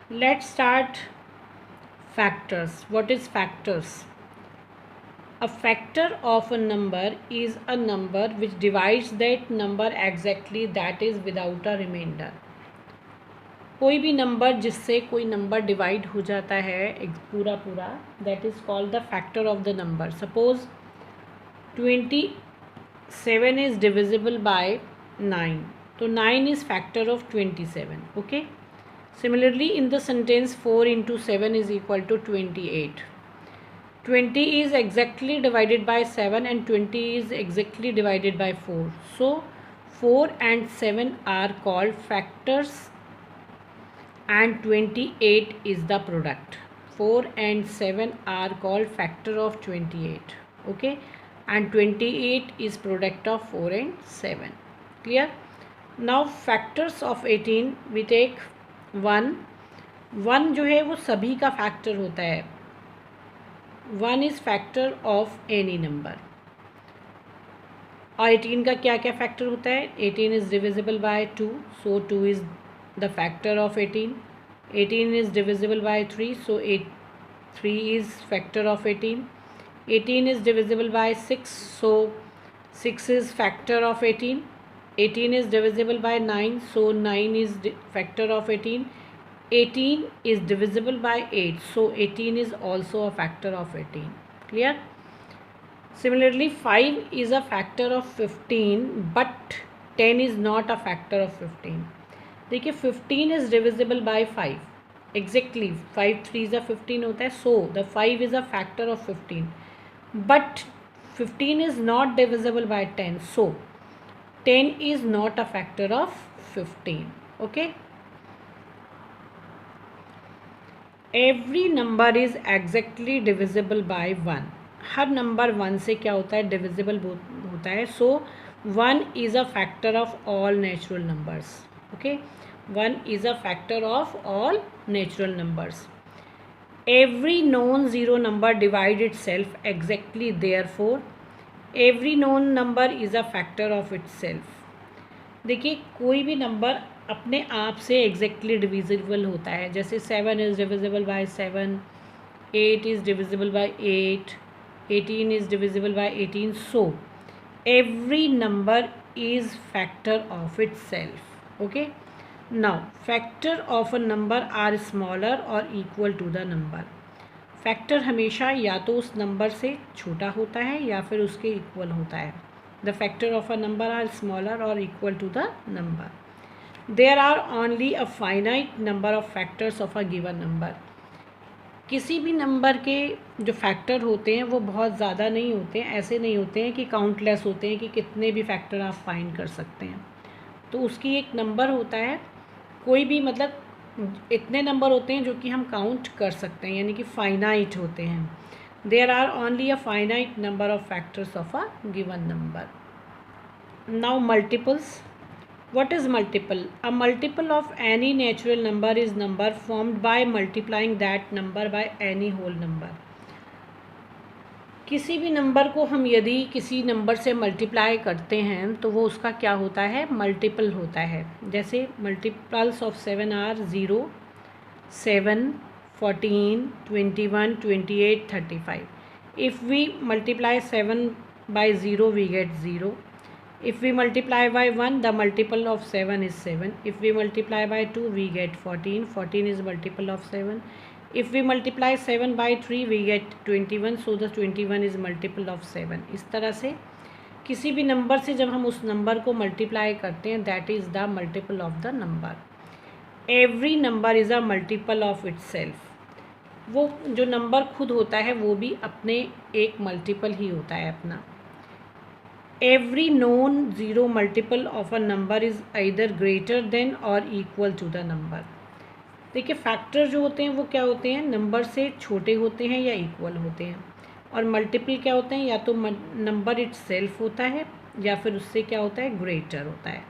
Let's start factors. What is factors? A factor of a number is a number which divides that number exactly, that is without a remainder. कोई भी number जिससे कोई number divide हो जाता है एक पूरा पूरा, that is called the factor of the number. Suppose 27 is divisible bye 9, तो 9 is factor of 27. Okay. Similarly, in the sentence 4 into 7 is equal to 28. 20 is exactly divided by 7 and 20 is exactly divided by 4. So, 4 and 7 are called factors and 28 is the product. 4 and 7 are called factor of 28. Okay. And 28 is product of 4 and 7. Clear? Now, factors of 18, we take 1 जो है वो सभी का factor होता है. 1 is factor of any number. और 18 का क्या क्या फैक्टर होता है? 18 is divisible by 2, so 2 is the factor of 18. 18 is divisible by 3, so 3 is factor of 18. 18 is divisible bye 6, so 6 is factor of 18. 18 is divisible by 9, so 9 is factor of 18. 18 is divisible by 8, so 18 is also a factor of 18. Clear? Similarly, 5 is a factor of 15, but 10 is not a factor of 15. देखिए 15 is divisible by 5. Exactly, 5 3 is a 15 होता है, so the 5 is a factor of 15. But 15 is not divisible by 10, so 10 is not a factor of 15. Okay. Every number is exactly divisible by 1. Her number 1 से क्या होता है? Divisible होता है. सो 1 is a factor of all natural numbers. Okay. 1 is a factor of all natural numbers. Every known zero number divides itself exactly, therefore every known number is a factor of it self. देखिए कोई भी number अपने आप से exactly divisible होता है. जैसे 7 is divisible by 7, 8 is divisible by 8, 18 is divisible by 18. So every number is factor of itself. Okay. Now factor of a number are smaller और equal to the number. Factor हमेशा या तो उस number से छोटा होता है या फिर उसके इक्वल होता है. The factor of a number are smaller और equal to the number. There are only a finite number of factors of a given number. किसी भी नंबर के जो फैक्टर होते हैं वो बहुत ज़्यादा नहीं होते हैं. ऐसे नहीं होते हैं कि काउंटलेस होते हैं कि कितने भी फैक्टर आप फाइंड कर सकते हैं. तो उसकी एक नंबर होता है. कोई भी मतलब इतने नंबर होते हैं जो कि हम काउंट कर सकते हैं, यानी कि फाइनाइट होते हैं. There are only a finite number of factors of a given number. Now multiples. What is multiple? A multiple of any natural number is number formed by multiplying that number by any whole number. किसी भी number को हम यदि किसी number से multiply करते हैं तो वो उसका क्या होता है? मल्टीपल होता है. जैसे multiples of 7 are 0, 7, 14, 21, 28, 35. If we multiply 7 by 0, we get 0. If we multiply by 1, the multiple of 7 is 7. If we multiply by 2, we get 14. 14 is multiple of 7. If we multiply 7 by 3, we get 21. So the 21 is multiple of 7. इस तरह से किसी भी number से जब हम उस number को मल्टीप्लाई करते हैं, that is the multiple of the number. Every number is a multiple of it self. वो जो नंबर खुद होता है वो भी अपने एक मल्टीपल ही होता है अपना. Every known zero multiple of a number is either greater than और इक्वल टू द नंबर. देखिए फैक्टर जो होते हैं वो क्या होते हैं? नंबर से छोटे होते हैं या इक्वल होते हैं. और मल्टीपल क्या होते हैं? या तो नंबर इट सेल्फ होता है या फिर उससे क्या होता है? ग्रेटर होता है.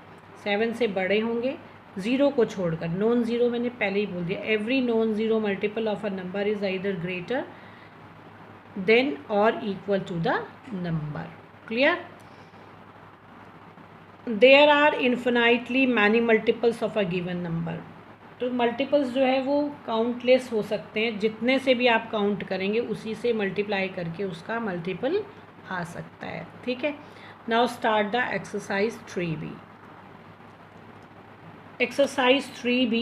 7 से बड़े होंगे, ज़ीरो को छोड़कर. नॉन ज़ीरो मैंने पहले ही बोल दिया. Every non zero multiple of a number is either greater than और equal to the number. Clear? There are infinitely many multiples of a given number. तो मल्टीपल्स जो है वो काउंटलेस हो सकते हैं, जितने से भी आप काउंट करेंगे उसी से मल्टीप्लाई करके उसका मल्टीपल आ सकता है, ठीक है। Now start the exercise 3B। Exercise 3B,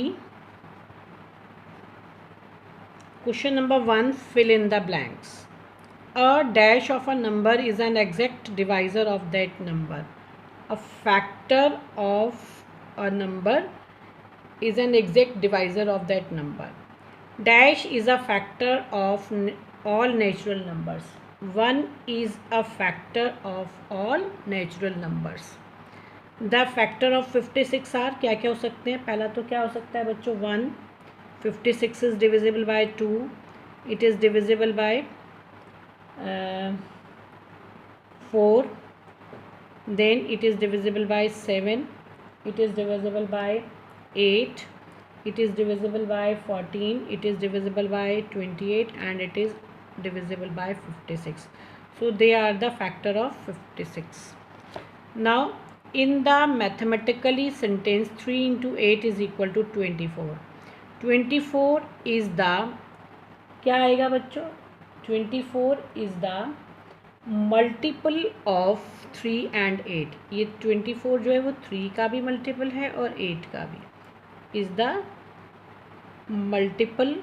question number 1, fill in the blanks. A dash of a number is an exact divisor of that number. A factor of a number is an exact divisor of that number. Dash is a factor of all natural numbers. 1 is a factor of all natural numbers. The factor of 56 are क्या क्या हो सकते हैं? पहला तो क्या हो सकता है बच्चों? 1. 56 is divisible by 2. It is divisible by 4. Then it is divisible by 7. It is divisible by 8. It is divisible by 14. It is divisible by 28, and it is divisible by 56. So they are the factor of 56. Now in the mathematically sentence 3 into 8 is equal to 24. 24 is the, क्या आएगा बच्चों? 24 is the multiple of 3 and 8. ये 24 जो है वो 3 का भी multiple है और 8 का भी. Is the multiple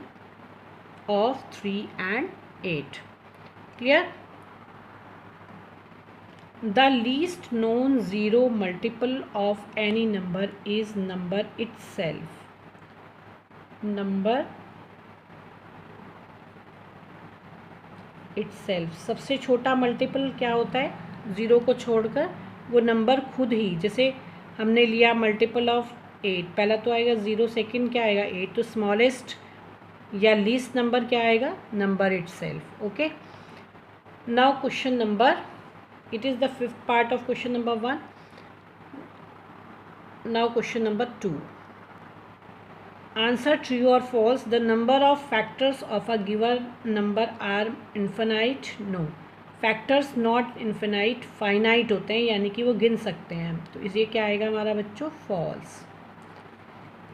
of 3 and 8. Clear? The least known zero multiple of any number is number itself. Number itself, सबसे छोटा मल्टीपल क्या होता है? ज़ीरो को छोड़कर वो नंबर खुद ही. जैसे हमने लिया मल्टीपल ऑफ 8, पहला तो आएगा 0, सेकंड क्या आएगा 8, तो स्मॉलेस्ट या लीस्ट नंबर क्या आएगा? Number itself. Okay. Now question number, it is the fifth part of question number 1. Now question number 2. Answer true or false. The number of factors of a given number are infinite. No. Factors not infinite, finite होते हैं, यानी कि वो गिन सकते हैं. तो इसलिए क्या आएगा हमारा बच्चों? false.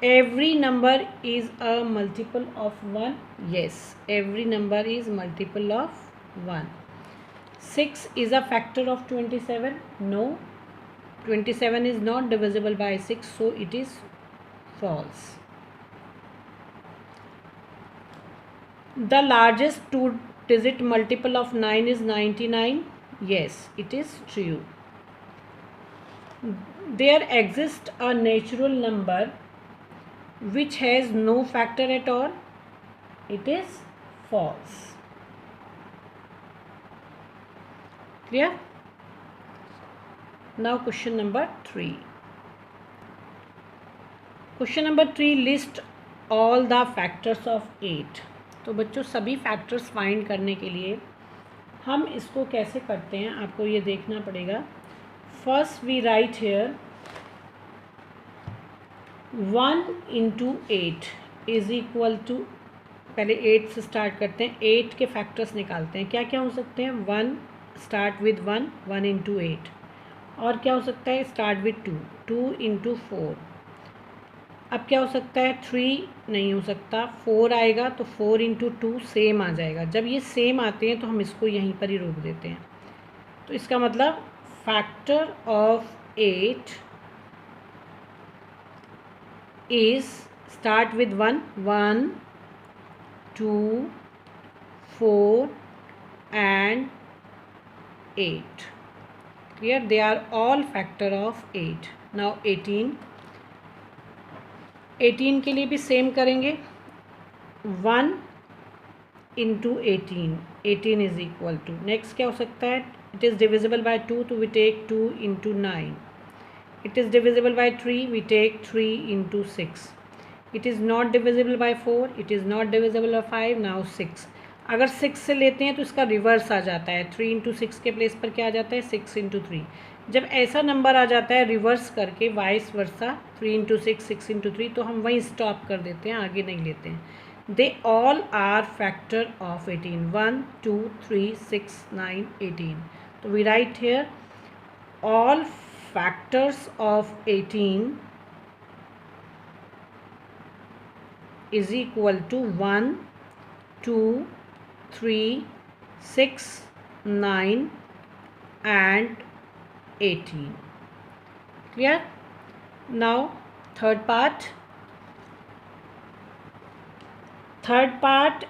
Every number is a multiple of 1. Yes, every number is multiple of 1. 6 is a factor of 27. No, 27 is not divisible by 6, so it is false. The largest two-digit multiple of 9 is 99. Yes, it is true. There exists a natural number which has no factor at all. It is false. Clear? Now question number 3. Question number 3, list all the factors of 8. तो बच्चों सभी factors find करने के लिए हम इसको कैसे करते हैं आपको ये देखना पड़ेगा. First we write here 1 into 8 is equal to, पहले 8 से स्टार्ट करते हैं. 8 के फैक्टर्स निकालते हैं. क्या क्या हो सकते हैं? 1 स्टार्ट विद 1, 1 into 8. और क्या हो सकता है? Start with 2, 2 into 4. अब क्या हो सकता है? 3 नहीं हो सकता, 4 आएगा तो 4 into 2 सेम आ जाएगा. जब ये सेम आते हैं तो हम इसको यहीं पर ही रोक देते हैं. तो इसका मतलब factor of 8 is start with 1, 1, 2, 4 and 8. Clear? They are all factor of 8. Now 18. 18 के लिए भी सेम करेंगे. 1 into 18, 18 is equal to, next क्या हो सकता है? इट इज़ डिविजिबल बाय 2, तो we take 2 into 9. It is divisible by 3, we take 3 into 6. It is not divisible by 4, it is not divisible by 5. Now 6. अगर 6 से लेते हैं तो इसका रिवर्स आ जाता है. 3 into 6 के प्लेस पर क्या आ जाता है? 6 into 3. जब ऐसा नंबर आ जाता है रिवर्स करके वाइस वर्सा 3 into 6, 6 into 3, तो हम वहीं स्टॉप कर देते हैं, आगे नहीं लेते हैं. They all are factor of 18. 1, 2, 3, 6, 9, 18. तो we write here all factors of 18 is equal to 1, 2, 3, 6, 9 and 18. Clear? Now third part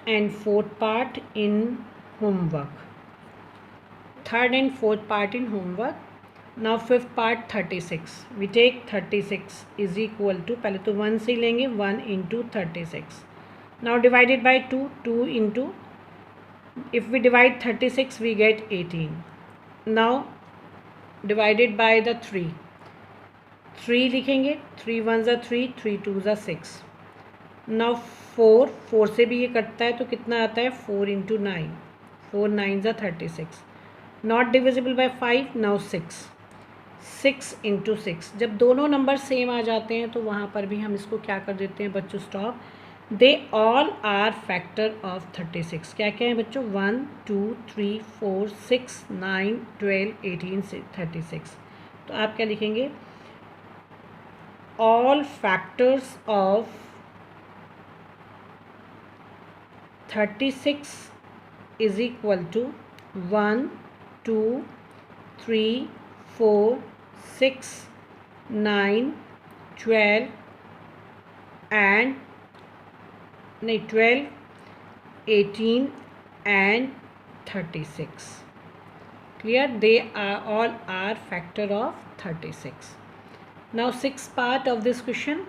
and fourth part in homework. Third and fourth part in homework. Now fifth part 36. We take 36 is equal to, पहले तो 1 से लेंगे, 1 into 36. Now divided by 2, 2 into, if we divide 36 we get 18. Now divided by the 3, 3 लिखेंगे, 3 1s are 3, 3 2s are 6. Now 4 से भी ये कटता है तो कितना आता है, 4 into 9, 4 9s are 36. Not divisible by 5. Now 6 into 6. जब दोनों नंबर सेम आ जाते हैं तो वहाँ पर भी हम इसको क्या कर देते हैं बच्चों, stop. They all are factor of 36. क्या क्या है बच्चों, 1 2 3 4 6 9 12 18 36. तो आप क्या लिखेंगे, all factors of 36 is equal to 1 2 3 4 6 9 12 and 12 18 and 36. Clear? They are all are factor of 36. Now sixth part of this question,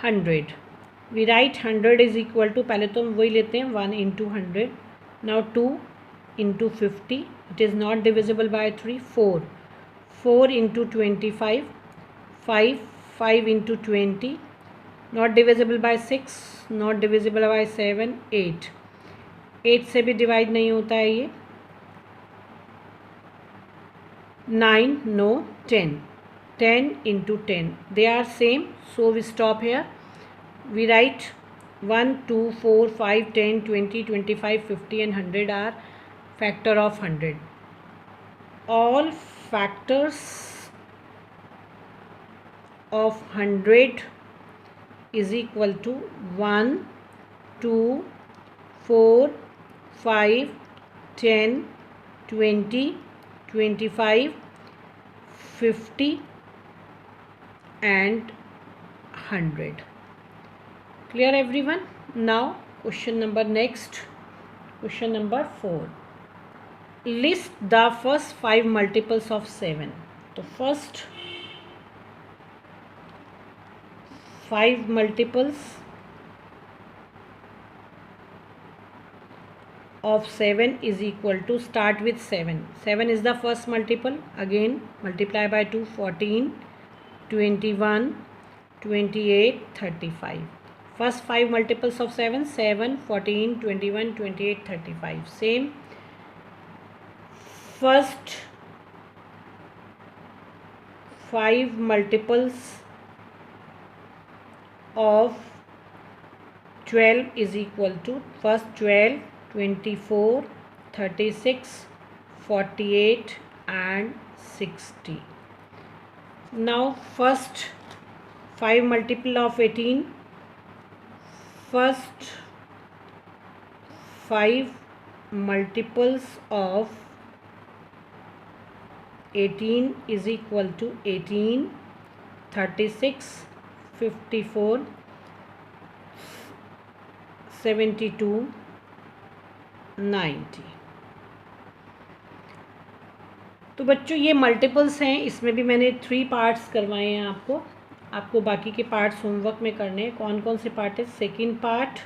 100. We write 100 is equal to, पहले तो हम वही लेते हैं 1 into 100. Now 2 into 50. It is not divisible by 3. 4 into 25. 5 into 20. Not divisible by 6. Not divisible by 7. 8 से भी divide नहीं होता है ये. 9 no. 10 into 10. They are same, so we stop here. We write 1 2 4 5 10 20 25 50 and 100 are factor of 100. All factors of 100 is equal to 1 2 4 5 10 20 25 50 and 100. Clear everyone? Now question number 4. List the first 5 multiples of 7. तो first 5 multiples of 7 is equal to, start with 7. 7 is the first multiple. Again multiply by 2, 14 21 28 35. First 5 multiples of 7, 7 14 21 28 35. Same. First 5 multiples of 12 is equal to, first 12 24 36 48 and 60. Now first 5 multiple of 18. First 5 multiples of 18 is equal to 18 36 54 72 90. तो बच्चों ये multiples हैं, इसमें भी मैंने 3 parts करवाए हैं आपको बाकी के पार्ट्स होमवर्क में करने हैं. कौन कौन से पार्ट है, second part,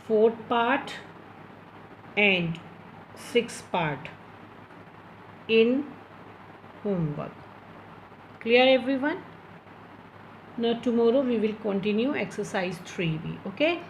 fourth part and 6th part in homework. Clear everyone? Now tomorrow we will continue exercise 3B. Okay.